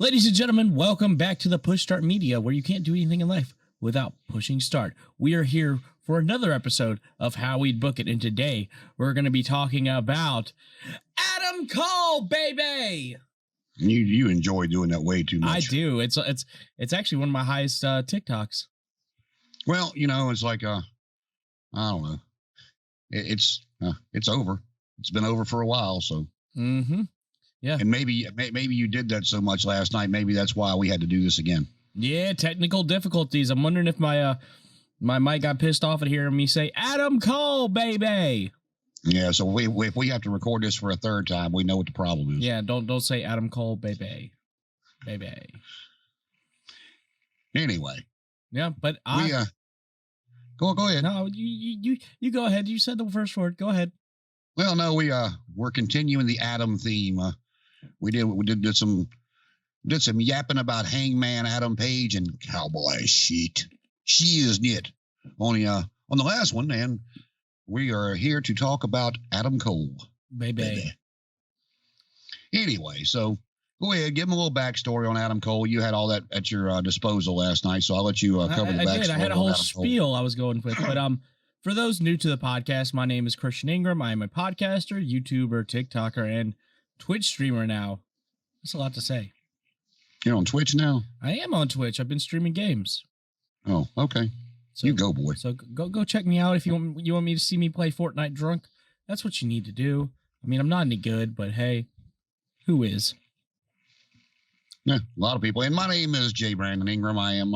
Ladies and gentlemen, welcome back to the Push Start Media, where you can't do anything in life without pushing start. We are here for another episode of How We'd Book It, and today we're going to be talking about Adam Cole, baby! You enjoy doing that way too much. I do. It's actually one of my highest TikToks. Well, you know, it's like I don't know. It's over. It's been over for a while, so. Mm-hmm. Yeah. And maybe you did that so much last night. Maybe that's why we had to do this again. Yeah, technical difficulties. I'm wondering if my mic got pissed off at hearing me say Adam Cole, baby. Yeah, so if we have to record this for a third time, we know what the problem is. Yeah, don't say Adam Cole, baby. Anyway. Yeah, but go ahead. No, you go ahead. You said the first word. Go ahead. Well, no, we're continuing the Adam theme. We did some yapping about Hangman Adam Page and Cowboy Sheet. She is knit on the last one, and we are here to talk about Adam Cole, baby. Anyway, so go ahead, give him a little backstory on Adam Cole. You had all that at your disposal last night, so I'll let you cover the backstory. I did. I had a whole spiel I was going with, but for those new to the podcast, my name is Christian Ingram. I am a podcaster, YouTuber, TikToker, and Twitch streamer now. That's a lot to say. You're on Twitch now? I am on Twitch. I've been streaming games. Oh, okay. So, you go, boy. So go check me out if you want me to see me play Fortnite drunk. That's what you need to do. I mean, I'm not any good, but hey, who is? Yeah, a lot of people. And my name is J. Brandon Ingram. I am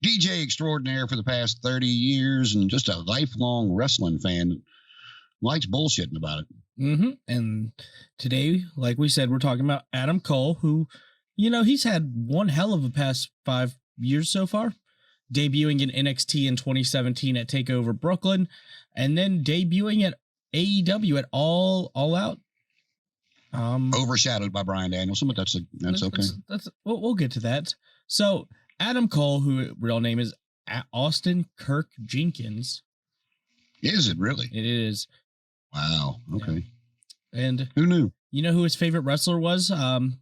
DJ extraordinaire for the past 30 years and just a lifelong wrestling fan. Likes bullshitting about it. Mm-hmm. And today, like we said, we're talking about Adam Cole, who, you know, he's had one hell of a past 5 years so far. Debuting in NXT in 2017 at TakeOver Brooklyn, and then debuting at AEW at All Out. Overshadowed by Bryan Danielson, but that's okay. We'll get to that. So Adam Cole, whose real name is Austin Kirk Jenkins. Is it really? It is. Wow. Okay. Yeah. And who knew? You know who his favorite wrestler was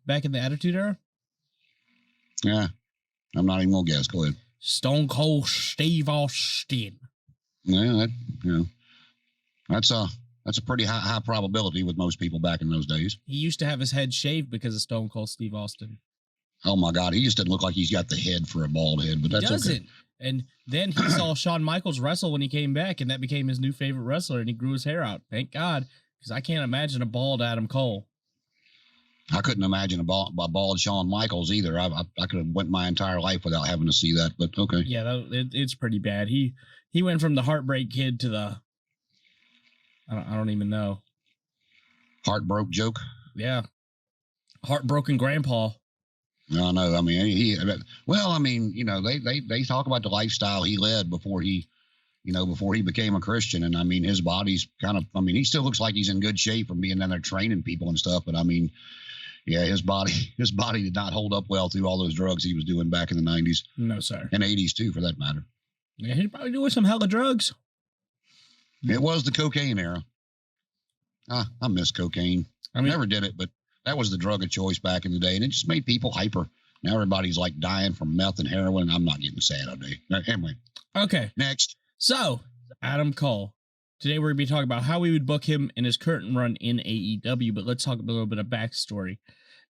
back in the Attitude Era? Yeah. I'm not even gonna guess. Go ahead. Stone Cold Steve Austin. Yeah, that's a pretty high probability with most people back in those days. He used to have his head shaved because of Stone Cold Steve Austin. Oh my God, he just doesn't look like he's got the head for a bald head, but that's okay. He doesn't. And then he saw Shawn Michaels wrestle when he came back, and that became his new favorite wrestler, and he grew his hair out. Thank God, because I can't imagine a bald Adam Cole. I couldn't imagine a bald Shawn Michaels either. I could have went my entire life without having to see that, but okay. Yeah, it's pretty bad. He went from the Heartbreak Kid to the I don't even know. Heartbroke joke? Yeah. Heartbroken Grandpa. No, I mean, you know, they talk about the lifestyle he led before he became a Christian. And I mean, his body's he still looks like he's in good shape from being down there training people and stuff. But I mean, yeah, his body did not hold up well through all those drugs he was doing back in the 90s. No, sir. And 80s too, for that matter. Yeah, he's probably doing some hella drugs. It was the cocaine era. I miss cocaine. I never did it, but that was the drug of choice back in the day, and it just made people hyper. Now everybody's like dying from meth and heroin, and I'm not getting sad all day. Anyway. Okay. Next. So, Adam Cole. Today we're going to be talking about how we would book him in his current run in AEW, but let's talk a little bit of backstory.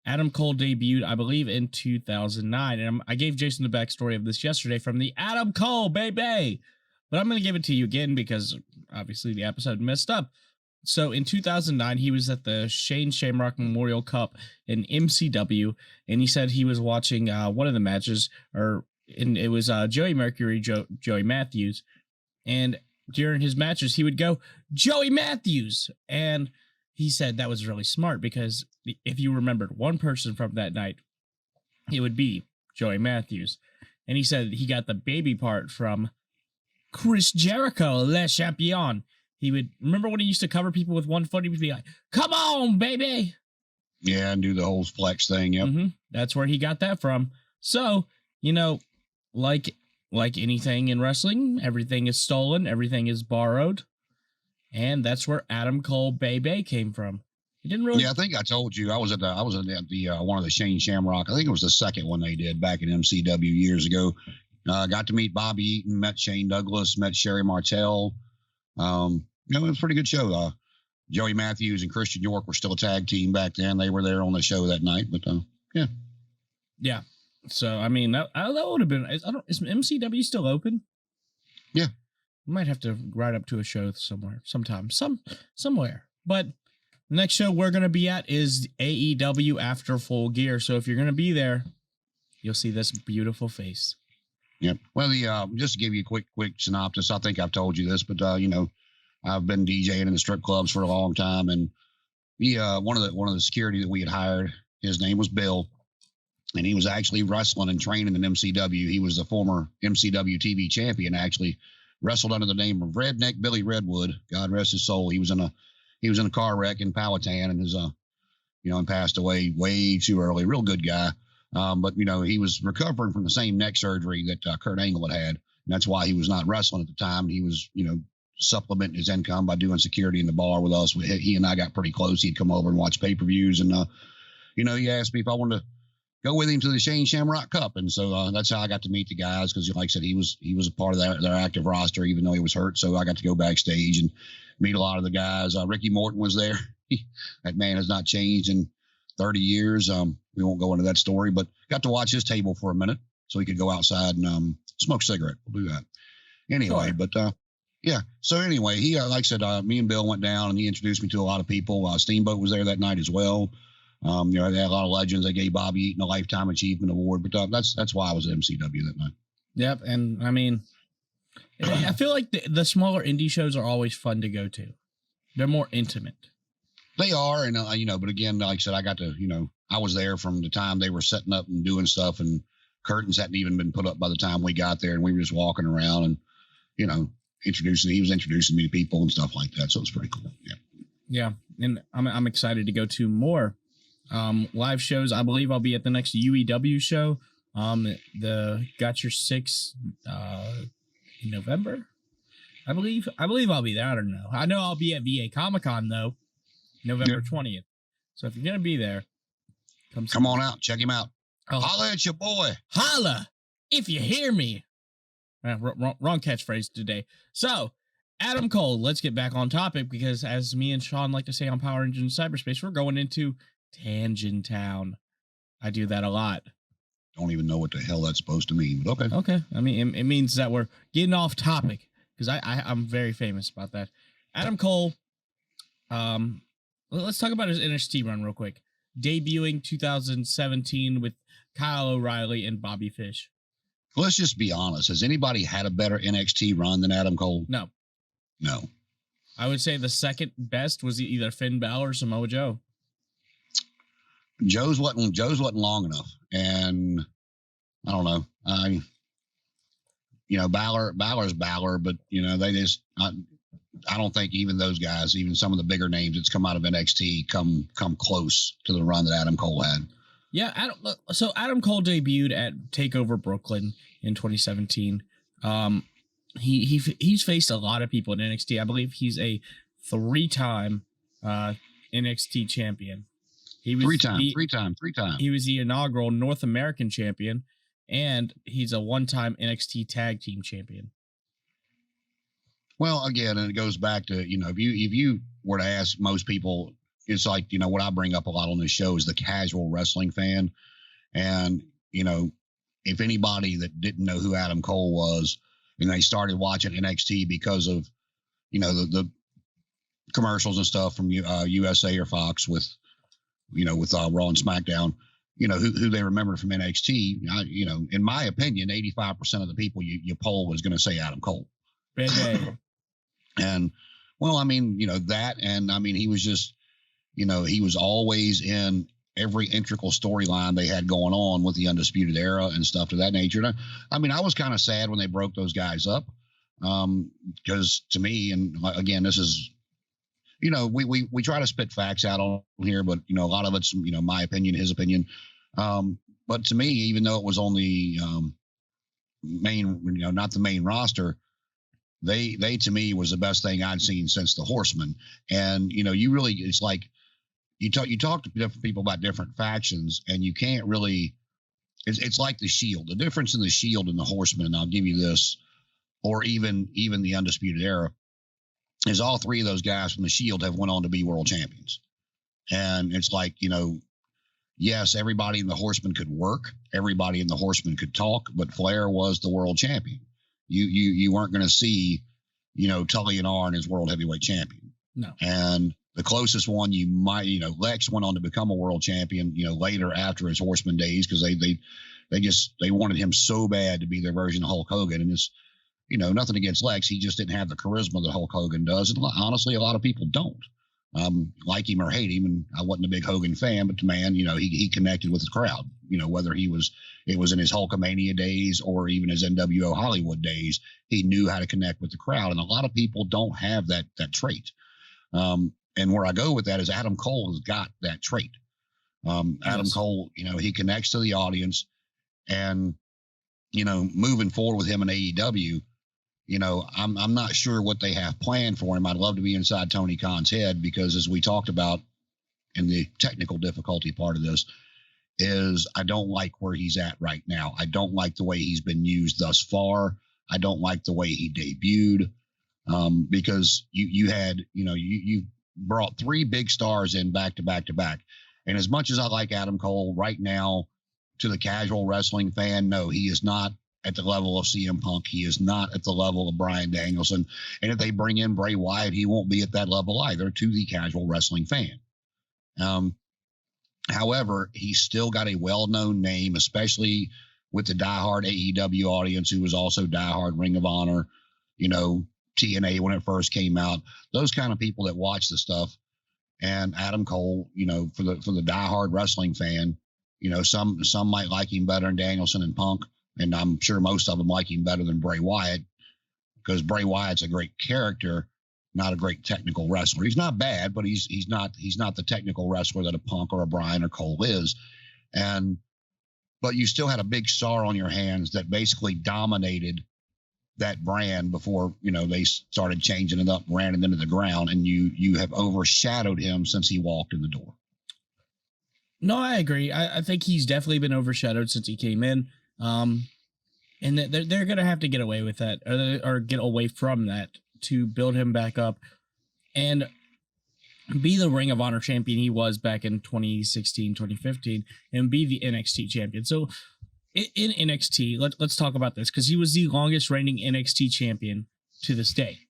Adam Cole debuted, I believe, in 2009, and I gave Jason the backstory of this yesterday from the Adam Cole, baby! But I'm going to give it to you again because, obviously, the episode messed up. So, in 2009, he was at the Shane Shamrock Memorial Cup in MCW, and he said he was watching one of the matches, and it was Joey Mercury, Joey Matthews, and during his matches, he would go, Joey Matthews! And he said that was really smart because if you remembered one person from that night, it would be Joey Matthews. And he said he got the baby part from Chris Jericho, Le Champion. He would, remember when he used to cover people with one foot? He would be like, come on, baby! Yeah, and do the whole flex thing, yep. Mm-hmm. That's where he got that from. So, you know, like anything in wrestling, everything is stolen, everything is borrowed. And that's where Adam Cole Baby came from. He didn't really. Yeah, I think I told you I was at the one of the Shane Shamrock. I think it was the second one they did back in MCW years ago. Got to meet Bobby Eaton, met Shane Douglas, met Sherry Martel. It was a pretty good show. Joey Matthews and Christian York were still a tag team back then. They were there on the show that night, but yeah. Yeah. So, I mean, that would have been, is MCW still open? Yeah. We might have to ride up to a show somewhere. But the next show we're going to be at is AEW After Full Gear. So if you're going to be there, you'll see this beautiful face. Yep. Well, just to give you a quick synopsis, I think I've told you this, but I've been DJing in the strip clubs for a long time, and one of the security that we had hired, his name was Bill, and he was actually wrestling and training in MCW. He was the former MCW TV champion, actually wrestled under the name of Redneck Billy Redwood. God rest his soul. He was in a car wreck in Powhatan and and passed away way too early. Real good guy. But he was recovering from the same neck surgery that Kurt Angle had. And that's why he was not wrestling at the time. And he was, supplementing his income by doing security in the bar with us. He and I got pretty close. He'd come over and watch pay-per-views. And, he asked me if I wanted to go with him to the Shane Shamrock Cup. And so that's how I got to meet the guys. Cause like I said, he was a part of their active roster, even though he was hurt. So I got to go backstage and meet a lot of the guys. Ricky Morton was there. That man has not changed in 30 years. We won't go into that story, but got to watch his table for a minute so he could go outside and smoke a cigarette. We'll do that. Anyway, sure. But yeah. So anyway, he like I said, me and Bill went down and he introduced me to a lot of people. Steamboat was there that night as well. They had a lot of legends. They gave Bobby Eaton a Lifetime Achievement Award, but that's why I was at MCW that night. Yep, and I mean, I feel like the smaller indie shows are always fun to go to. They're more intimate. They are, and but again, like I said, I got to, I was there from the time they were setting up and doing stuff, and curtains hadn't even been put up by the time we got there, and we were just walking around and, he was introducing me to people and stuff like that, so it was pretty cool. Yeah. Yeah, and I'm excited to go to more live shows. I believe I'll be at the next UEW show. The Got Your Six in November. I believe I'll be there. I don't know. I know I'll be at VA Comic-Con though. November 20th. So if you're going to be there, come on out. Check him out. Oh. Holla at your boy. Holla if you hear me. Wrong catchphrase today. So, Adam Cole, let's get back on topic because as me and Sean like to say on Power Engine Cyberspace, we're going into Tangent Town. I do that a lot. Don't even know what the hell that's supposed to mean, but okay. Okay. I mean, it means that we're getting off topic because I'm very famous about that. Adam Cole, let's talk about his NXT run real quick. Debuting 2017 with Kyle O'Reilly and Bobby Fish. Let's just be honest. Has anybody had a better NXT run than Adam Cole? No. I would say the second best was either Finn Balor or Samoa Joe. Joe's wasn't long enough, and I don't know. Balor's Balor, but they just. I don't think even those guys, even some of the bigger names that's come out of NXT, come close to the run that Adam Cole had. Yeah, Adam Cole debuted at TakeOver Brooklyn in 2017. He's faced a lot of people in NXT. I believe he's a 3-time NXT champion. He was 3 times. He was the inaugural North American champion, and he's a 1-time NXT Tag Team champion. Well, again, and it goes back to, if you were to ask most people, it's like, what I bring up a lot on this show is the casual wrestling fan. And, if anybody that didn't know who Adam Cole was and they started watching NXT because of, the commercials and stuff from USA or Fox with Raw and SmackDown, who they remember from NXT, in my opinion, 85% of the people you poll was going to say Adam Cole. And well, I mean, that, and I mean, he was just, he was always in every integral storyline they had going on with the Undisputed Era and stuff to that nature. And I mean, I was kind of sad when they broke those guys up, because to me, and again, this is, we try to spit facts out on here, but a lot of it's, my opinion, his opinion. But to me, even though it was on the main, not the main roster, they to me was the best thing I'd seen since the Horsemen. And, you really, it's like, you talk to different people about different factions, and you can't really. It's like the Shield. The difference in the Shield and the Horsemen, and I'll give you this, or even the Undisputed Era, is all three of those guys from the Shield have went on to be world champions. And it's like, yes, everybody in the Horsemen could work, everybody in the Horsemen could talk, but Flair was the world champion. You weren't going to see, Tully and Arn as world heavyweight champion. No. And the closest one you might, Lex went on to become a world champion, later after his Horseman days, because they wanted him so bad to be their version of Hulk Hogan. And it's, nothing against Lex. He just didn't have the charisma that Hulk Hogan does. And honestly, a lot of people don't like him or hate him. And I wasn't a big Hogan fan, but the man, he connected with the crowd, whether it was in his Hulkamania days or even his NWO Hollywood days, he knew how to connect with the crowd. And a lot of people don't have that trait. And where I go with that is Adam Cole has got that trait. Adam Cole, he connects to the audience, and, moving forward with him in AEW, I'm not sure what they have planned for him. I'd love to be inside Tony Khan's head, because as we talked about in the technical difficulty part of this, is I don't like where he's at right now. I don't like the way he's been used thus far. I don't like the way he debuted, because you had, you brought three big stars in back to back to back. And as much as I like Adam Cole right now, to the casual wrestling fan, no, he is not at the level of CM Punk. He is not at the level of Bryan Danielson. And if they bring in Bray Wyatt, he won't be at that level either to the casual wrestling fan. However, he's still got a well-known name, especially with the diehard AEW audience, who was also diehard Ring of Honor, TNA when it first came out, those kind of people that watch the stuff. And Adam Cole, for the diehard wrestling fan, some might like him better than Danielson and Punk, and I'm sure most of them like him better than Bray Wyatt, because Bray Wyatt's a great character, not a great technical wrestler. He's not bad, but he's not the technical wrestler that a Punk or a Bryan or Cole is. But you still had a big star on your hands that basically dominated that brand before, they started changing it up, ran it into the ground, and you have overshadowed him since he walked in the door. No, I agree. I think he's definitely been overshadowed since he came in. And they're going to have to get away with that, or get away from that, to build him back up and be the Ring of Honor champion he was back in 2016, 2015, and be the NXT champion. So in NXT, let's talk about this, because he was the longest reigning NXT champion to this day,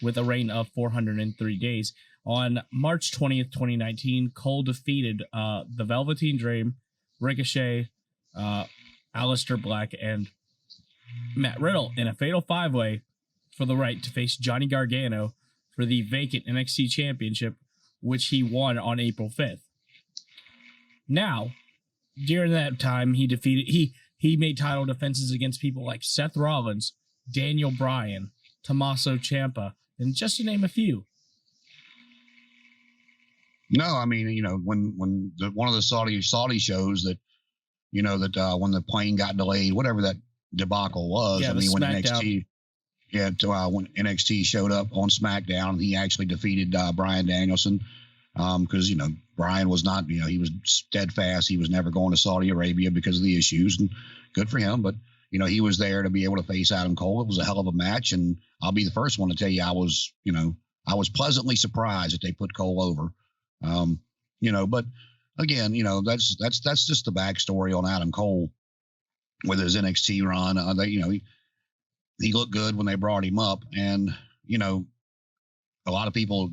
with a reign of 403 days. On March 20th, 2019, Cole defeated the Velveteen Dream, Ricochet, Aleister Black, and Matt Riddle in a fatal five-way for the right to face Johnny Gargano for the vacant NXT championship, which he won on April 5th. Now, during that time, he made title defenses against people like Seth Rollins, Daniel Bryan, Tommaso Ciampa, and just to name a few. No, I mean, when one of the Saudi shows that, that when the plane got delayed, whatever that debacle was, yeah, when SmackDown. when NXT showed up on SmackDown, he actually defeated Bryan Danielson, because Bryan was not, he was steadfast. He was never going to Saudi Arabia because of the issues, and good for him. But he was there to be able to face Adam Cole. It was a hell of a match, and I'll be the first one to tell you I was pleasantly surprised that they put Cole over. But again, that's just the backstory on Adam Cole with his NXT run. He looked good when they brought him up, and a lot of people,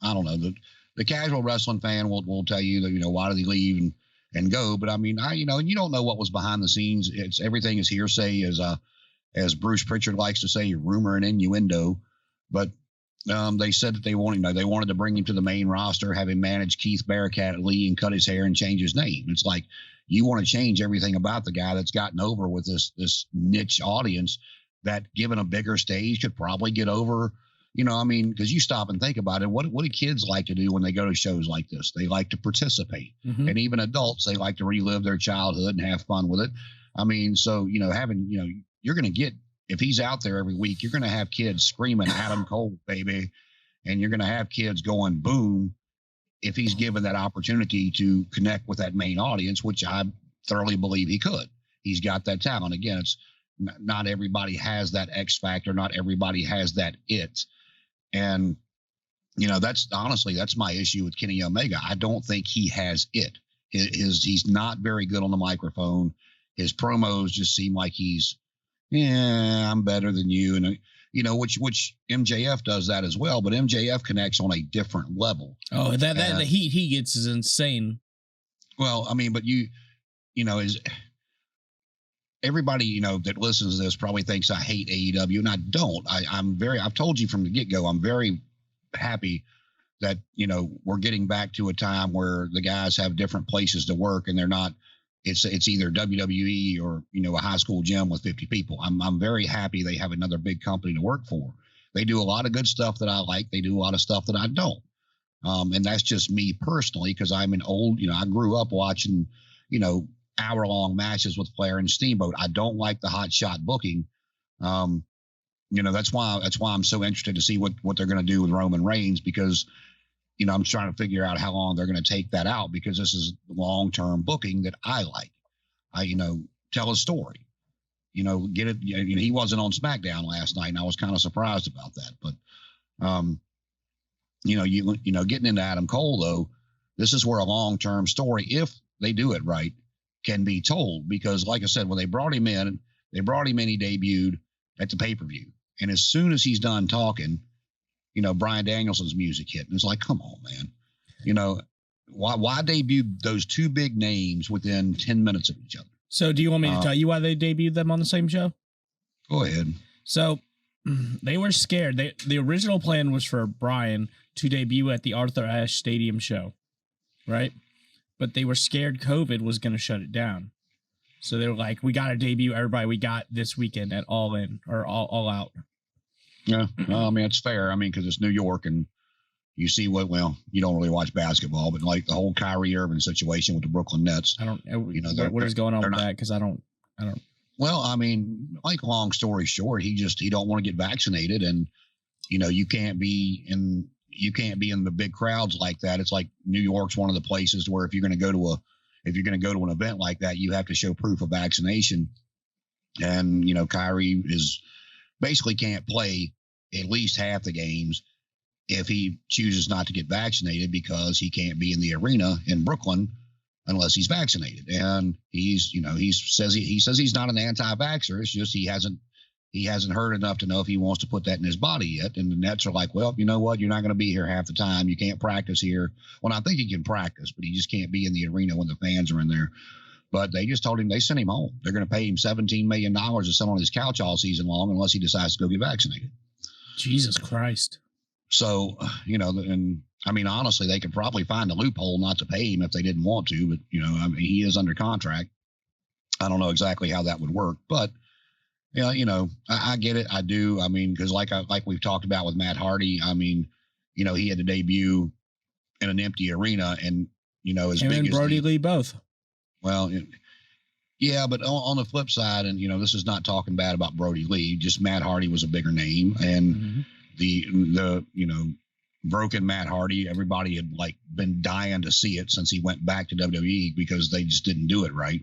I don't know, the casual wrestling fan will tell you that why did he leave and go? But I mean, and you don't know what was behind the scenes. Everything is hearsay, as Bruce Pritchard likes to say, rumor and innuendo. But they said that they wanted to bring him to the main roster, have him manage Keith Bearcat Lee and cut his hair and change his name. It's like, you want to change everything about the guy that's gotten over with this niche audience that, given a bigger stage, could probably get over. Because you stop and think about it. What do kids like to do when they go to shows like this? They like to participate. Mm-hmm. And even adults, they like to relive their childhood and have fun with it. So, you're going to get, if he's out there every week, you're going to have kids screaming Adam Cole, baby. And you're going to have kids going boom if he's given that opportunity to connect with that main audience, which I thoroughly believe he could. He's got that talent. Again, it's not everybody has that X factor. Not everybody has that it. And, that's honestly, that's my issue with Kenny Omega. I don't think he has it. He's not very good on the microphone. His promos just seem like I'm better than you. And, which MJF does that as well, but MJF connects on a different level. Oh, the heat he gets is insane. Well, I mean, but is everybody, that listens to this probably thinks I hate AEW, and I don't. I've told you from the get-go, I'm very happy that, we're getting back to a time where the guys have different places to work and they're not, it's either WWE or, a high school gym with 50 people. I'm very happy they have another big company to work for. They do a lot of good stuff that I like. They do a lot of stuff that I don't. And that's just me personally, because I'm an old, I grew up watching, hour-long matches with Flair and Steamboat. I don't like the hot shot booking. That's why I'm so interested to see what they're going to do with Roman Reigns, because I'm trying to figure out how long they're going to take that out, because this is long-term booking that I like. Tell a story, get it. He wasn't on SmackDown last night, and I was kind of surprised about that. But, getting into Adam Cole, though, this is where a long-term story, if they do it right, can be told. Because, like I said, when they brought him in, he debuted at the pay-per-view. And as soon as he's done talking, Bryan Danielson's music hit. And it's like, come on, man. Why debut those two big names within 10 minutes of each other? So do you want me to tell you why they debuted them on the same show? Go ahead. So they were scared. The original plan was for Bryan to debut at the Arthur Ashe Stadium show, right? But they were scared COVID was going to shut it down. So they were like, we got to debut everybody we got this weekend at All In or All Out. Yeah, well, I mean, it's fair. I mean, because it's New York, and you see you don't really watch basketball, but like the whole Kyrie Irving situation with the Brooklyn Nets. I don't, what is going on with that? Because I don't. Well, I mean, like, long story short, he don't want to get vaccinated, and you can't be in the big crowds like that. It's like New York's one of the places where if you're going to go to an event like that, you have to show proof of vaccination. And, Kyrie basically can't play at least half the games if he chooses not to get vaccinated, because he can't be in the arena in Brooklyn unless he's vaccinated. And he says he's not an anti-vaxxer. It's just he hasn't heard enough to know if he wants to put that in his body yet. And the Nets are like, well, you know what? You're not going to be here half the time. You can't practice here. Well, I think he can practice, but he just can't be in the arena when the fans are in there. But they just told him, they sent him home. They're going to pay him $17 million to sit on his couch all season long unless he decides to go get vaccinated. Jesus Christ. So, and I mean, honestly, they could probably find a loophole not to pay him if they didn't want to. But, I mean, he is under contract. I don't know exactly how that would work, but I get it. I do. I mean, because like we've talked about with Matt Hardy, I mean, he had to debut in an empty arena, and as him big and as Brody Lee both. Well, yeah, but on the flip side, and this is not talking bad about Brody Lee, just Matt Hardy was a bigger name, and the broken Matt Hardy, everybody had been dying to see it since he went back to WWE, because they just didn't do it right.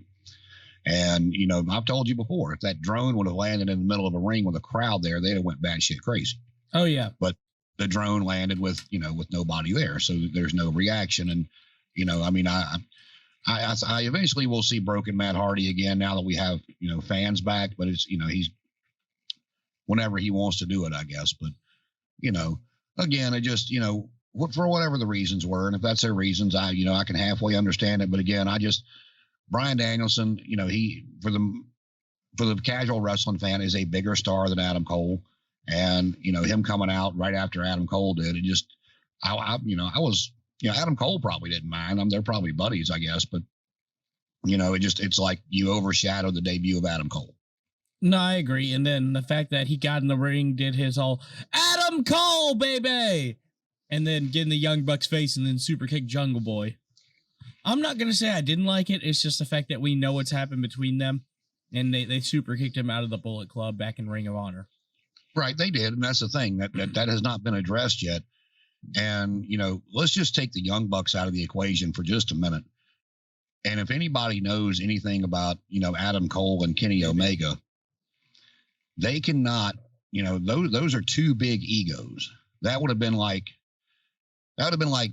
And, I've told you before, if that drone would have landed in the middle of a ring with a crowd there, they'd have went batshit crazy. Oh, yeah. But the drone landed with nobody there. So there's no reaction. And, I mean, I eventually will see broken Matt Hardy again now that we have, fans back. But it's, he's whenever he wants to do it, I guess. But, again, it just, for whatever the reasons were. And if that's their reasons, I can halfway understand it. But again, Bryan Danielson, he for the casual wrestling fan is a bigger star than Adam Cole, and him coming out right after Adam Cole did, it just Adam Cole probably didn't mind. They're probably buddies, I guess, but it's like you overshadowed the debut of Adam Cole. No, I agree. And then the fact that he got in the ring, did his all Adam Cole, baby, and then get in the Young Bucks face and then super kick Jungle Boy. I'm not going to say I didn't like it. It's just the fact that we know what's happened between them, and they super kicked him out of the Bullet Club back in Ring of Honor. Right, they did, and that's the thing. That has not been addressed yet. And, let's just take the Young Bucks out of the equation for just a minute. And if anybody knows anything about, Adam Cole and Kenny Omega, they cannot, those are two big egos. That would have been like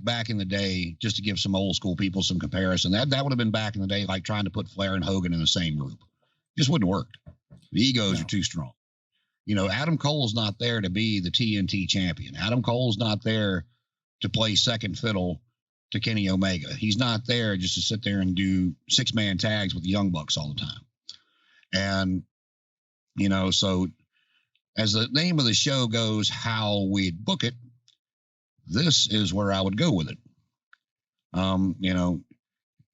back in the day, just to give some old school people some comparison. That would have been back in the day, like trying to put Flair and Hogan in the same group. Just wouldn't work. The egos are too strong. Adam Cole's not there to be the TNT champion. Adam Cole's not there to play second fiddle to Kenny Omega. He's not there just to sit there and do 6-man tags with the Young Bucks all the time. And, so as the name of the show goes, how we'd book it, this is where I would go with it.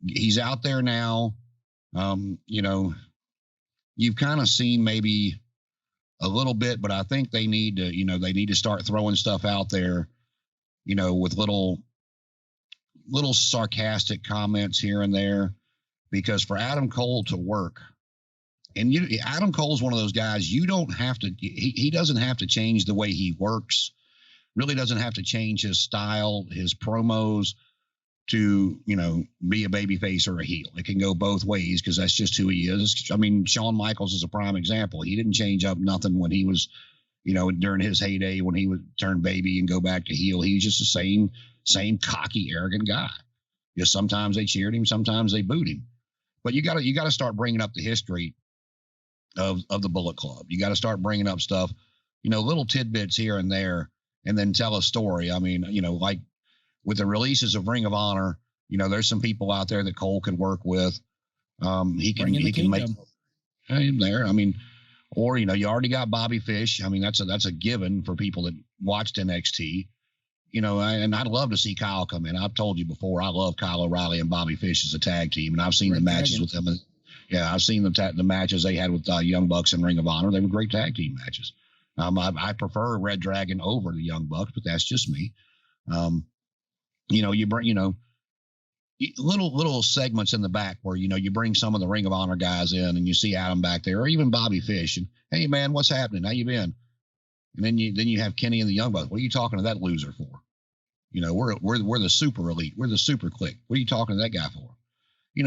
He's out there now. You've kind of seen maybe a little bit, but I think they need to start throwing stuff out there, with little sarcastic comments here and there, because for Adam Cole to work, and Adam Cole's one of those guys, you don't have to, he doesn't have to change the way he works, really doesn't have to change his style, his promos to, be a babyface or a heel. It can go both ways because that's just who he is. I mean, Shawn Michaels is a prime example. He didn't change up nothing when he was, during his heyday, when he would turn baby and go back to heel. He was just the same cocky, arrogant guy. Just sometimes they cheered him, sometimes they booed him. But you got to start bringing up the history of the Bullet Club. You got to start bringing up stuff, little tidbits here and there, and then tell a story. I mean, like with the releases of Ring of Honor, there's some people out there that Cole can work with. He can make him there. I mean, or, you already got Bobby Fish. I mean, that's a given for people that watched NXT, and I'd love to see Kyle come in. I've told you before, I love Kyle O'Reilly and Bobby Fish as a tag team, and I've seen the matches with them. Yeah, I've seen the matches they had with Young Bucks and Ring of Honor. They were great tag team matches. I prefer Red Dragon over the Young Bucks, but that's just me. You bring, little segments in the back where, you bring some of the Ring of Honor guys in and you see Adam back there, or even Bobby Fish, and, hey man, what's happening? How you been? And then you have Kenny and the Young Bucks. What are you talking to that loser for? We're the super elite. We're the super clique. What are you talking to that guy for?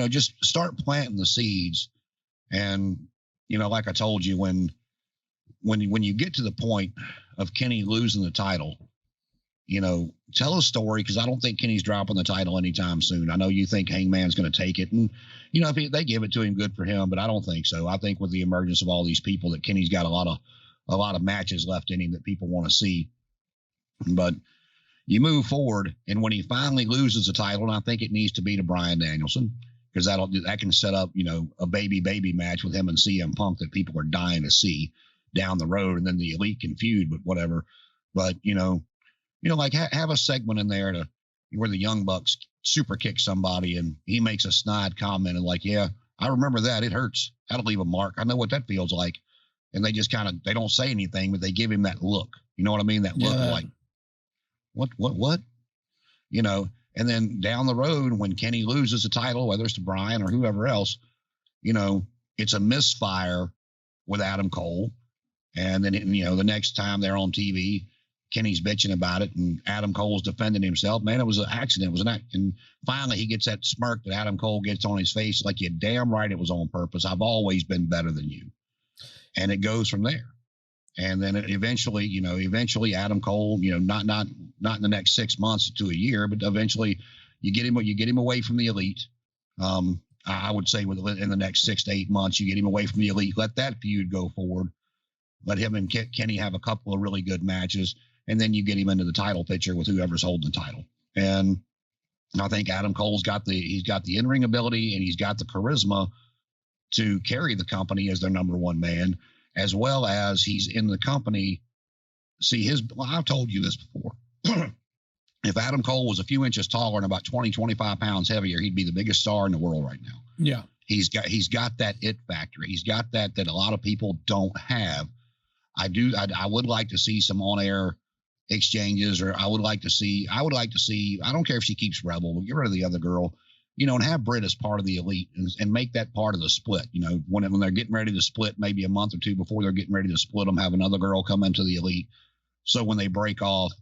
Just start planting the seeds. And, like I told you, when you get to the point of Kenny losing the title, tell a story, because I don't think Kenny's dropping the title anytime soon. I know you think Hangman's going to take it, and if they give it to him, good for him, but I don't think so. I think with the emergence of all these people, that Kenny's got a lot of matches left in him that people want to see. But you move forward, and when he finally loses the title, and I think it needs to be to Bryan Danielson, because that can set up a baby match with him and CM Punk that people are dying to see down the road, and then the Elite can feud, but whatever. But like have a segment in there where the Young Bucks super kick somebody and he makes a snide comment and like, yeah, I remember that. It hurts. That'll leave a mark. I know what that feels like. And they just they don't say anything, but they give him that look. You know what I mean? That look like, what? And then down the road, when Kenny loses the title, whether it's to Bryan or whoever else, it's a misfire with Adam Cole. And then, the next time they're on TV, Kenny's bitching about it, and Adam Cole's defending himself. Man, it was an accident. It was an act. And finally, he gets that smirk that Adam Cole gets on his face, like, you're damn right it was on purpose. I've always been better than you. And it goes from there. And then eventually Adam Cole, not in the next 6 months to a year, but eventually you get him away from the Elite. I would say in the next 6 to 8 months, you get him away from the Elite. Let that feud go forward. Let him and Kenny have a couple of really good matches. And then you get him into the title picture with whoever's holding the title. And I think Adam Cole's got the in-ring ability, and he's got the charisma to carry the company as their number one man, as well as he's in the company. See, I've told you this before. If Adam Cole was a few inches taller and about 20, 25 pounds heavier, he'd be the biggest star in the world right now. Yeah. He's got that it factor. He's got that a lot of people don't have. I would like to see some on-air exchanges, or I would like to see, I don't care if she keeps Rebel, but get rid of the other girl, and have Britt as part of the Elite and make that part of the split. When they're getting ready to split, maybe a month or two before they're getting ready to split them, have another girl come into the Elite. So when they break off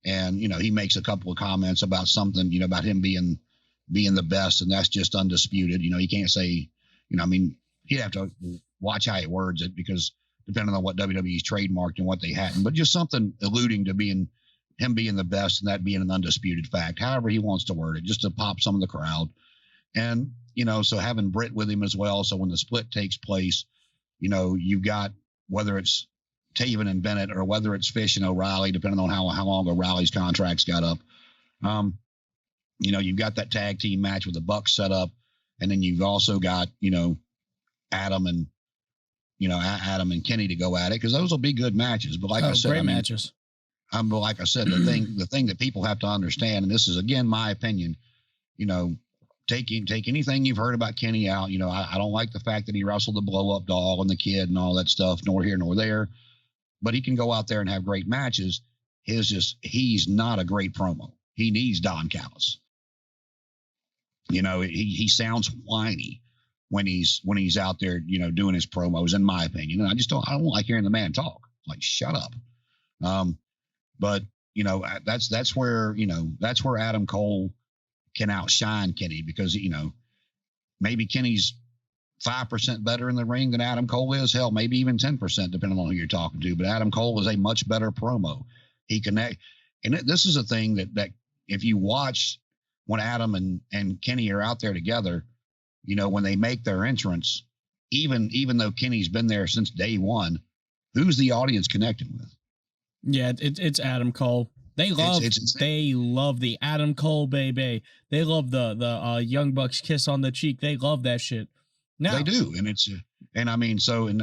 And, he makes a couple of comments about something, about him being the best. And that's just undisputed. He can't say, he'd have to watch how he words it, because depending on what WWE's trademarked and what they hadn't, but just something alluding to him being the best and that being an undisputed fact, however he wants to word it, just to pop some of the crowd. And, so having Britt with him as well. So when the split takes place, you've got, whether it's Taven and Bennett or whether it's Fish and O'Reilly, depending on how long O'Reilly's contracts got up. You've got that tag team match with the Bucks set up. And then you've also got, Adam and Kenny to go at it, because those will be good matches. But like I said, great matches. But like I said, the thing that people have to understand, and this is again my opinion, take anything you've heard about Kenny out. I don't like the fact that he wrestled the blow up doll and the kid and all that stuff, nor here nor there. But he can go out there and have great matches. He's not a great promo. He needs Don Callis. He sounds whiny when he's out there, doing his promos, in my opinion. And I don't like hearing the man talk. Like, shut up. But that's where Adam Cole can outshine Kenny, because, maybe Kenny's 5% better in the ring than Adam Cole is. Hell, maybe even 10%, depending on who you're talking to. But Adam Cole is a much better promo. He connect, and this is a thing that if you watch when Adam and Kenny are out there together, when they make their entrance, even though Kenny's been there since day one, who's the audience connecting with? Yeah, it's Adam Cole. They love the Adam Cole baby. They love the Young Bucks kiss on the cheek. They love that shit. Now, they do, and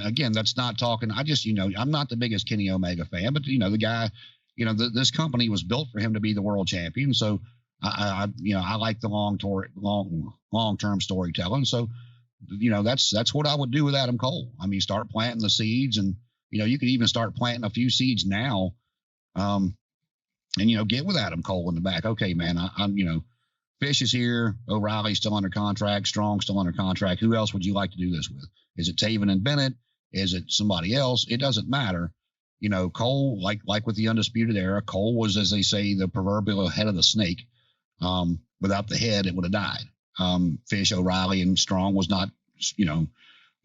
again, that's not talking. I just, I'm not the biggest Kenny Omega fan, but the guy, this company was built for him to be the world champion. So I like the long-term storytelling. So, that's what I would do with Adam Cole. I mean, start planting the seeds, and you could even start planting a few seeds now, and get with Adam Cole in the back. Okay, man, I'm Fish is here. O'Reilly's still under contract. Strong's still under contract. Who else would you like to do this with? Is it Taven and Bennett? Is it somebody else? It doesn't matter. Cole, like with the Undisputed Era, Cole was, as they say, the proverbial head of the snake. Without the head, it would have died. Fish, O'Reilly, and Strong was not,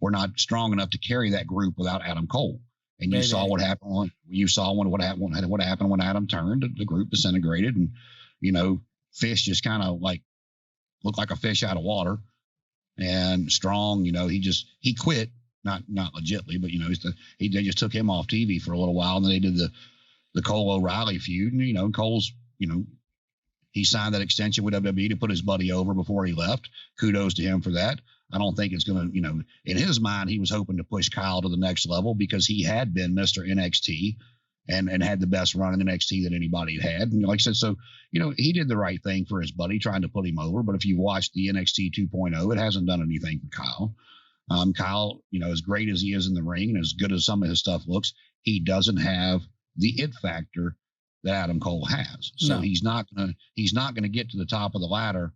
were not strong enough to carry that group without Adam Cole. And you saw what happened. What happened when Adam turned. The group disintegrated, and Fish just kind of looked like a fish out of water. And Strong, he quit, not legitly, but they just took him off TV for a little while, and then they did the Cole O'Reilly feud, and Cole's, he signed that extension with WWE to put his buddy over before he left. Kudos to him for that. I don't think it's going to, in his mind, he was hoping to push Kyle to the next level, because he had been Mr.NXT and had the best run in NXT that anybody had. And like I said, so, he did the right thing for his buddy, trying to put him over. But if you watch the NXT 2.0, it hasn't done anything for Kyle. Kyle, as great as he is in the ring and as good as some of his stuff looks, he doesn't have the it factor that Adam Cole has. So no. he's not gonna get to the top of the ladder,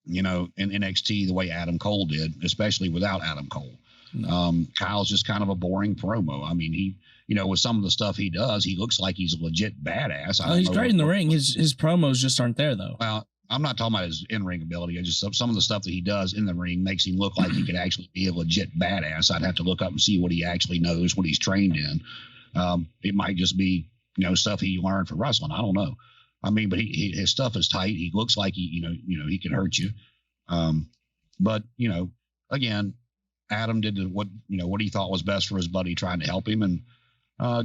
in NXT the way Adam Cole did, especially without Adam Cole. No. Kyle's just kind of a boring promo. I mean, he, with some of the stuff he does, he looks like he's a legit badass. He's great in the ring. His promos just aren't there, though. Well, I'm not talking about his in-ring ability. I just, some of the stuff that he does in the ring makes him look like he could actually be a legit badass. I'd have to look up and see what he actually knows, what he's trained in. It might just be, stuff he learned for wrestling. I don't know. I mean, but his stuff is tight. He looks like he he can hurt you. But again, Adam did what he thought was best for his buddy, trying to help him, and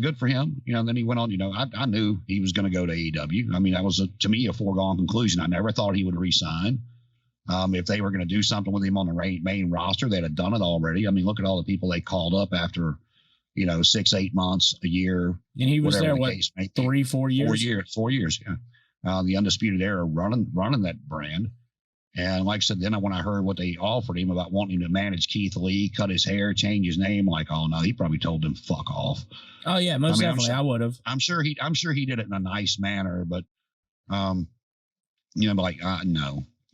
good for him. Then he went on. I knew he was going to go to AEW. I mean, that was to me a foregone conclusion. I never thought he would resign. If they were going to do something with him on the main roster, they'd have done it already. I mean, look at all the people they called up after 6-8 months, a year. And he was there, what, 3-4 years? 4 years, yeah. The Undisputed Era running that brand. And like I said, then when I heard what they offered him about wanting to manage Keith Lee, cut his hair, change his name, like, oh no, he probably told them fuck off. Oh yeah, most definitely, I would have. I'm sure he did it in a nice manner, but no.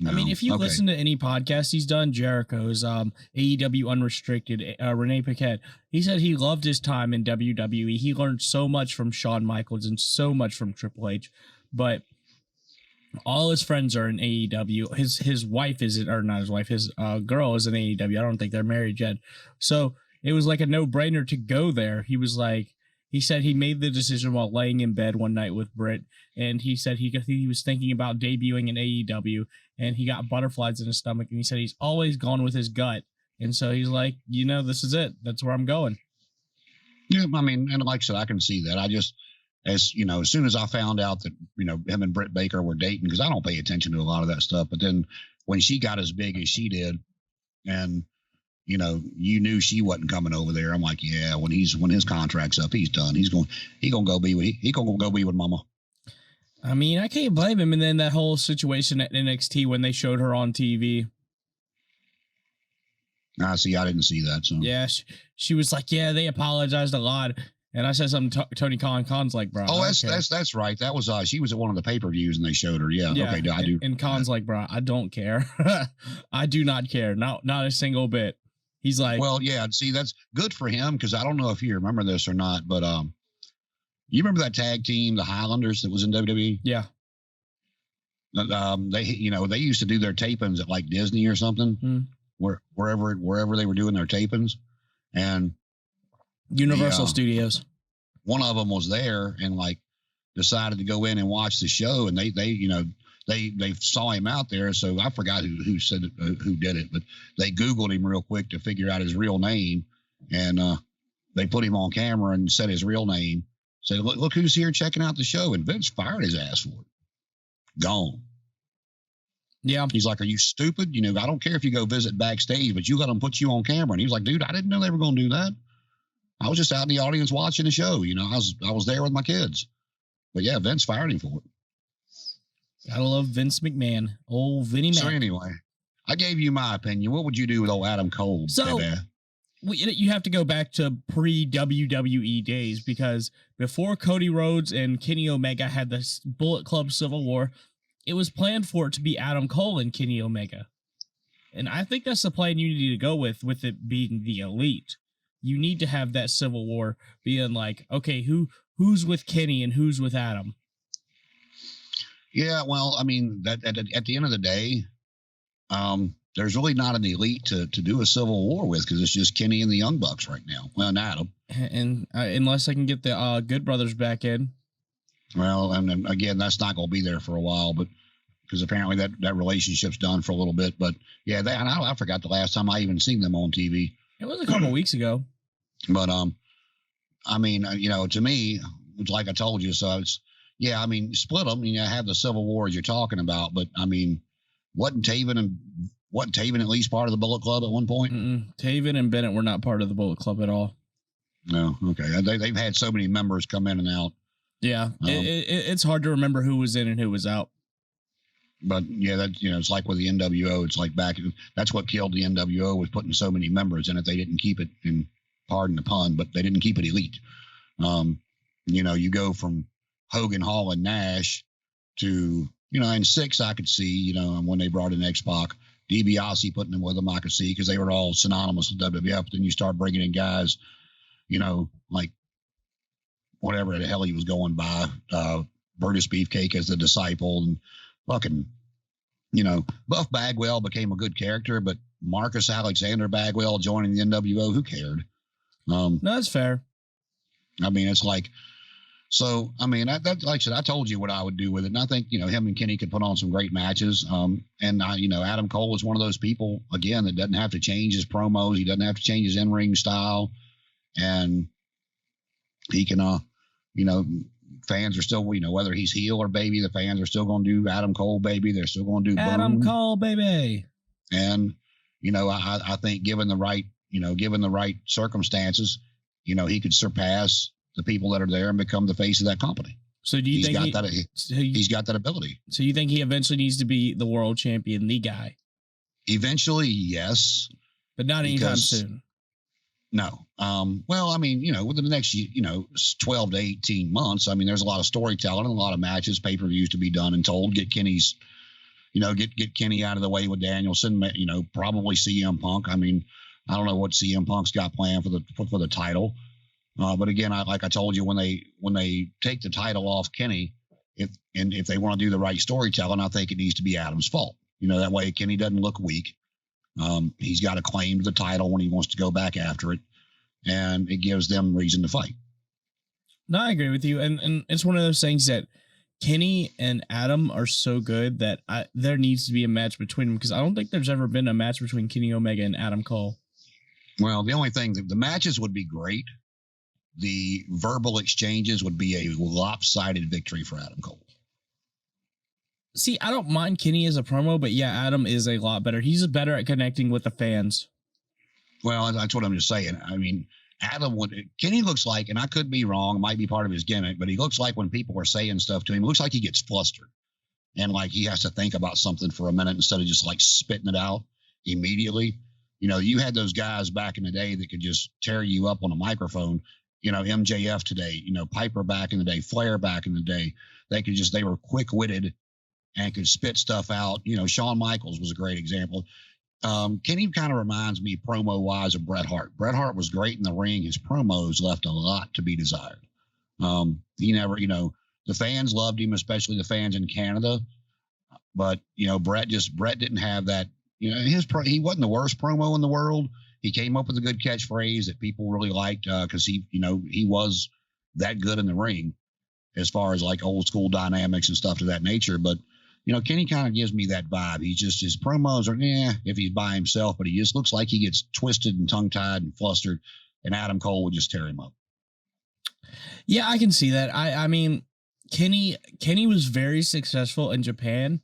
I mean, No. if you Okay. listen to any podcast he's done, Jericho's, AEW Unrestricted, Renee Paquette, he said he loved his time in WWE. He learned so much from Shawn Michaels and so much from Triple H, but all his friends are in AEW. His wife isn't, or not his wife, his girl is in AEW. I don't think they're married yet. So it was like a no-brainer to go there. He said he made the decision while laying in bed one night with Britt, and he said he was thinking about debuting in AEW, and he got butterflies in his stomach, and he said he's always gone with his gut. And so he's like, this is it. That's where I'm going. Yeah, I mean, and like I said, I can see that. I just, as soon as I found out that, him and Britt Baker were dating, because I don't pay attention to a lot of that stuff, but then when she got as big as she did, and you knew she wasn't coming over there. I'm like, yeah, when his contract's up, he's done. He gonna go be with Mama. I mean, I can't blame him. And then that whole situation at NXT when they showed her on TV. I didn't see that. So yeah, she was like, yeah, they apologized a lot. And I said something to Tony Khan. Khan's like, bro. Oh, that's right. That was she was at one of the pay-per-views and they showed her. Yeah. Okay. I do. And Khan's like, bro, I don't care. I do not care. Not a single bit. He's like, well, yeah. See, that's good for him, because I don't know if you remember this or not, but you remember that tag team, the Highlanders, that was in WWE? Yeah. They used to do their tapings at like Disney or something, wherever they were doing their tapings, and Universal Studios. One of them was there and like decided to go in and watch the show, and they saw him out there. So I forgot who said it, who did it, but they Googled him real quick to figure out his real name, and they put him on camera and said his real name. Said, look who's here checking out the show, and Vince fired his ass for it. Gone. Yeah. He's like, are you stupid? I don't care if you go visit backstage, but you let them put you on camera. And he was like, dude, I didn't know they were going to do that. I was just out in the audience watching the show. I was there with my kids. But yeah, Vince fired him for it. Gotta love Vince McMahon. Old Vinny Mac. So anyway, I gave you my opinion. What would you do with old Adam Cole? So you have to go back to pre-WWE days, because before Cody Rhodes and Kenny Omega had this Bullet Club Civil War, it was planned for it to be Adam Cole and Kenny Omega. And I think that's the plan you need to go with it being the Elite. You need to have that Civil War being like, okay, who's with Kenny and who's with Adam? Yeah, well, I mean, that at the end of the day, there's really not an Elite to do a Civil War with, because it's just Kenny and the Young Bucks right now. Well, and Adam. And unless I can get the Good Brothers back in. Well, and again, that's not going to be there for a while, but because apparently that relationship's done for a little bit. But yeah, I forgot the last time I even seen them on TV. It was a couple weeks ago. But I mean, to me, it's like I told you. So it's I mean, split them. Have the Civil War as you're talking about. But I mean, wasn't Taven at least part of the Bullet Club at one point? Taven and Bennett were not part of the Bullet Club at all. No, okay. They've had so many members come in and out. Yeah, it's hard to remember who was in and who was out. But yeah, that it's like with the NWO. It's like that's what killed the NWO, was putting so many members in it. They didn't keep it, and pardon the pun, but they didn't keep it elite. You go from Hogan, Hall, and Nash to and 6 I could see. When they brought in X-Pac, DiBiase putting them with them, I could see, because they were all synonymous with WWF. But then you start bringing in guys, like whatever the hell he was going by, Brutus Beefcake as the Disciple, and fucking, Buff Bagwell became a good character, but Marcus Alexander Bagwell joining the NWO, who cared? No, that's fair. I mean, it's like, so, I mean, that like I said, I told you what I would do with it. And I think, him and Kenny could put on some great matches. And Adam Cole is one of those people, again, that doesn't have to change his promos. He doesn't have to change his in-ring style. And he can, fans are still, whether he's heel or baby, the fans are still going to do Adam Cole, baby. They're still going to do Adam Cole, baby. And, I think given the right circumstances, he could surpass the people that are there and become the face of that company. So do you think he's got that ability? So you think he eventually needs to be the world champion, the guy? Eventually, yes. But not anytime soon. No. Well, I mean, within the next, 12 to 18 months, I mean, there's a lot of storytelling and a lot of matches, pay-per-views to be done and told. Get Kenny's, get Kenny out of the way with Danielson, probably CM Punk. I mean, I don't know what CM Punk's got planned for the title. But again, like I told you, when they take the title off Kenny, if they want to do the right storytelling, I think it needs to be Adam's fault. That way Kenny doesn't look weak. He's got a claim to the title when he wants to go back after it, and it gives them reason to fight. No, I agree with you, and it's one of those things that Kenny and Adam are so good that there needs to be a match between them, because I don't think there's ever been a match between Kenny Omega and Adam Cole. Well, the only thing, the matches would be great. The verbal exchanges would be a lopsided victory for Adam Cole. See, I don't mind Kenny as a promo, but yeah, Adam is a lot better. He's better at connecting with the fans. Well, that's what I'm just saying. I mean, Kenny looks like, and I could be wrong, it might be part of his gimmick, but he looks like when people are saying stuff to him, it looks like he gets flustered and like he has to think about something for a minute instead of just like spitting it out immediately. You had those guys back in the day that could just tear you up on a microphone. MJF today, Piper back in the day, Flair back in the day. They were quick-witted and could spit stuff out. Shawn Michaels was a great example. Kenny kind of reminds me promo-wise of Bret Hart. Bret Hart was great in the ring. His promos left a lot to be desired. He never, the fans loved him, especially the fans in Canada. But, Bret didn't have that. He wasn't the worst promo in the world. He came up with a good catchphrase that people really liked because he was that good in the ring as far as like old school dynamics and stuff to that nature. But, Kenny kind of gives me that vibe. His promos are, if he's by himself, but he just looks like he gets twisted and tongue-tied and flustered, and Adam Cole would just tear him up. Yeah, I can see that. I mean, Kenny was very successful in Japan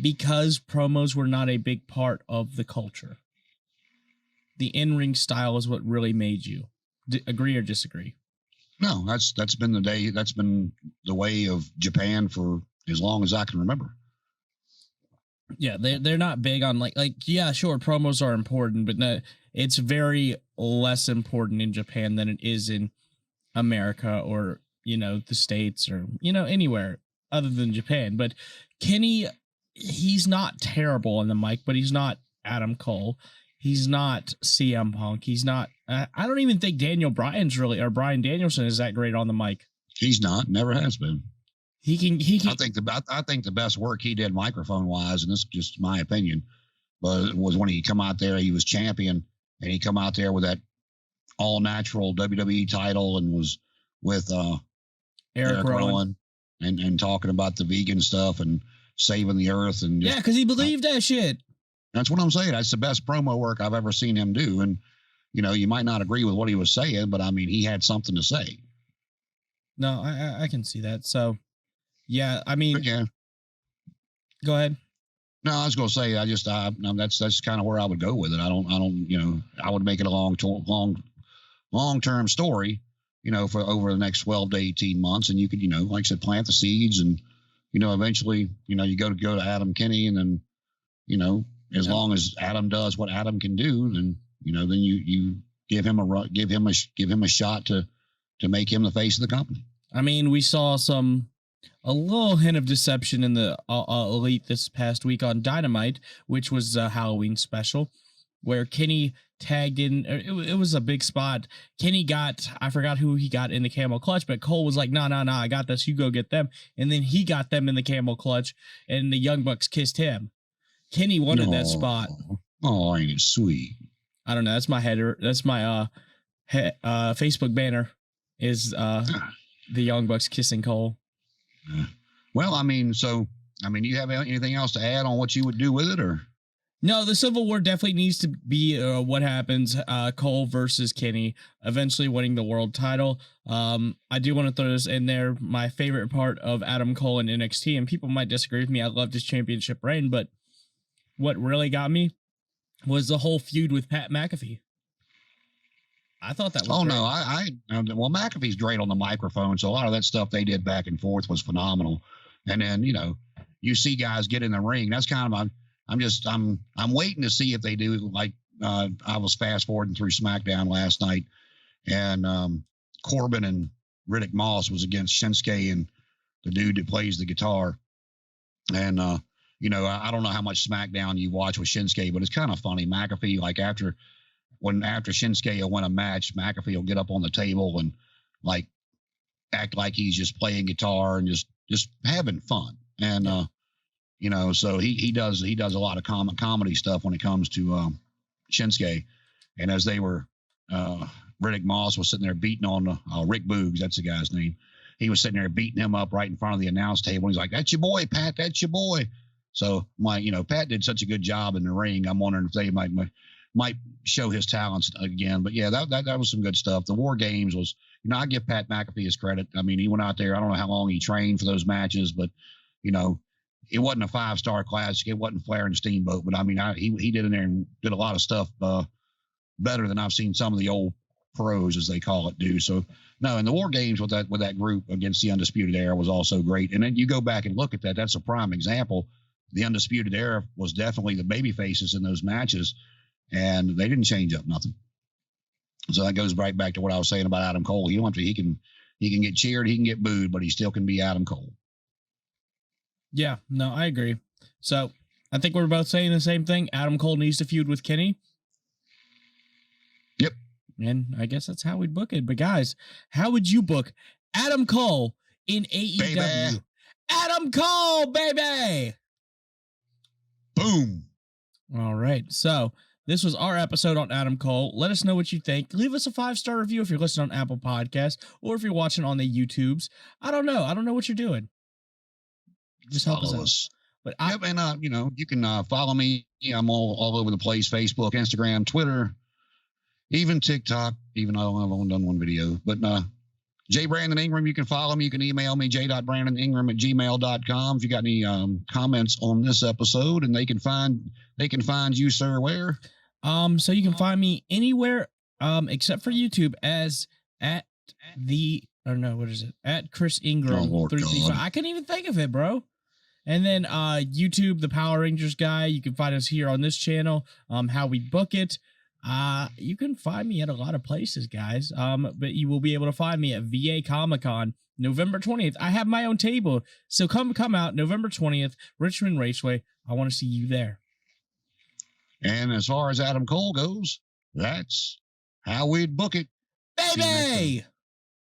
because promos were not a big part of the culture. The in-ring style is what really made you. Agree or disagree? No, that's been the way of Japan for as long as I can remember. Yeah, they're not big on like yeah, sure, promos are important, but no, it's very less important in Japan than it is in America or the States or anywhere other than Japan. But Kenny, he's not terrible on the mic, but he's not Adam Cole. He's not CM Punk. He's not. I don't even think Bryan Danielson is that great on the mic. He's not. Never has been. He can. I think the best work he did microphone wise, and this is just my opinion, but was when he come out there. He was champion, and he come out there with that all natural WWE title, and was with Eric Rowan and talking about the vegan stuff and saving the earth and yeah, because he believed that shit. That's what I'm saying. That's the best promo work I've ever seen him do. And, you might not agree with what he was saying, but I mean, he had something to say. No, I can see that. So, yeah, I mean, yeah. Go ahead. No, I was going to say, that's kind of where I would go with it. I would make it a long-term story, for over the next 12 to 18 months. And you could, like I said, plant the seeds and, eventually, you go to Adam Kenny and then, as long as Adam does what Adam can do, then then you give him a shot to make him the face of the company. I mean, we saw a little hint of deception in the Elite this past week on Dynamite, which was a Halloween special, where Kenny tagged in. It was a big spot. Kenny I forgot who he got in the camel clutch, but Cole was like, no, I got this. You go get them. And then he got them in the camel clutch, and the Young Bucks kissed him. Kenny wanted that spot. Oh, ain't it sweet? I don't know. That's my header. That's my Facebook banner is the Young Bucks kissing Cole. Well, I mean, you have anything else to add on what you would do with it, or? No, the Civil War definitely needs to be what happens. Cole versus Kenny, eventually winning the world title. I do want to throw this in there. My favorite part of Adam Cole and NXT, and people might disagree with me. I loved his championship reign, but what really got me was the whole feud with Pat McAfee. I thought that was great. Well, McAfee's great on the microphone, so a lot of that stuff they did back and forth was phenomenal. And then, you see guys get in the ring. That's kind of I'm waiting to see if they do, like, I was fast forwarding through SmackDown last night, and Corbin and Riddick Moss was against Shinsuke and the dude that plays the guitar. And I don't know how much SmackDown you watch with Shinsuke, but it's kind of funny. McAfee, like after Shinsuke will win a match, McAfee will get up on the table and like act like he's just playing guitar and just having fun. And so he does a lot of comedy stuff when it comes to Shinsuke. And as they were Riddick Moss was sitting there beating on Rick Boogs, that's the guy's name. He was sitting there beating him up right in front of the announce table. He's like, "That's your boy, Pat. That's your boy." So Pat did such a good job in the ring. I'm wondering if they might show his talents again. But yeah, that was some good stuff. The War Games was, I give Pat McAfee his credit. I mean, he went out there. I don't know how long he trained for those matches, but it wasn't a 5-star classic. It wasn't Flair and Steamboat, but I mean, he did in there and did a lot of stuff better than I've seen some of the old pros, as they call it, do. So no, and the War Games with that group against the Undisputed Era was also great. And then you go back and look at that. That's a prime example. The Undisputed Era was definitely the baby faces in those matches, and they didn't change up nothing. So that goes right back to what I was saying about Adam Cole. He can get cheered, he can get booed, but he still can be Adam Cole. Yeah, no, I agree. So I think we're both saying the same thing. Adam Cole needs to feud with Kenny. Yep. And I guess that's how we'd book it. But guys, how would you book Adam Cole in AEW? Baby. Adam Cole, baby! Boom. All right. So this was our episode on Adam Cole. Let us know what you think. Leave us a 5-star review if you're listening on Apple Podcasts or if you're watching on the YouTubes. I don't know what you're doing. Just help us out. But you can follow me. I'm all over the place: Facebook, Instagram, Twitter, even TikTok. Even though I've only done one video, but J. Brandon Ingram, you can follow me. You can email me, j.brandoningram@gmail.com. If you got any comments on this episode, and they can find you, sir, where? So you can find me anywhere except for YouTube as at Chris Ingram 335. I couldn't even think of it, bro. And then YouTube, the Power Rangers guy. You can find us here on this channel. How we book it. You can find me at a lot of places, guys. But you will be able to find me at VA Comic-Con, November 20th. I have my own table, so come out November 20th, Richmond Raceway. I want to see you there. And as far as Adam Cole goes, that's how we'd book it, baby.